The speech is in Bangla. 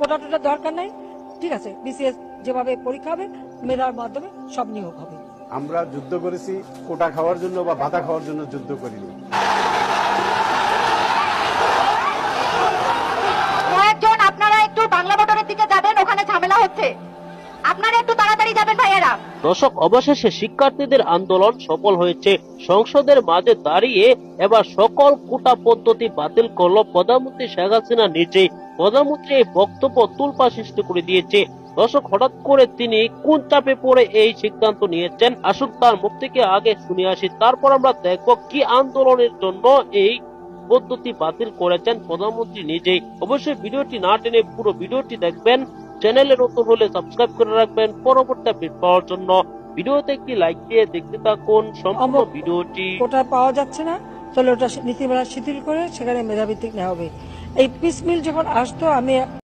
কোটা টোটা দরকার নাই, ঠিক আছে, বিসিএস যেভাবে পরীক্ষা হবে মেধার মাধ্যমে সব নিয়োগ হবে। আমরা যুদ্ধ করেছি কোটা খাওয়ার জন্য বা ভাতা খাওয়ার জন্য যুদ্ধ করিনি। কয়েকজন আপনারা একটু বাংলা মোটরের দিকে যাবেন, ওখানে ঝামেলা হচ্ছে, আপনারা একটু তাড়াতাড়ি যাবেন ভাইয়েরা। দর্শক, অবশেষে শিক্ষার্থীদের আন্দোলন সফল হয়েছে। সংসদের মাঝে দাঁড়িয়ে এবার সকল কোটা পদ্ধতি বাতিল করলো প্রধানমন্ত্রী শেখ হাসিনা নিজেই। প্রধানমন্ত্রী এই বক্তব্য তুলপা সৃষ্টি করে দিয়েছে। দর্শক, হঠাৎ করে তিনি কোন চাপে পড়ে এই সিদ্ধান্ত নিয়েছেন, আসুন তার মুখ থেকে আগে শুনে আসি, তারপর আমরা দেখবো কি আন্দোলনের জন্য এই পদ্ধতি বাতিল করেছেন প্রধানমন্ত্রী নিজেই। অবশ্যই ভিডিওটি না টেনে পুরো ভিডিওটি দেখবেন। চ্যানেলে নতুন হলে সাবস্ক্রাইব করে রাখবেন পরবর্তী আপডেট পাওয়ার জন্য। ভিডিওতে একটি লাইক দিয়ে দেখতে থাকুন সম্পূর্ণ ভিডিওটি। কোটা পাওয়া যাচ্ছে না, তাহলে ওটা নীতিমালা শিথিল করে সেখানে মেধাভিত্তিক নেওয়া হবে। এই পিস মিল যখন আসতো, আমি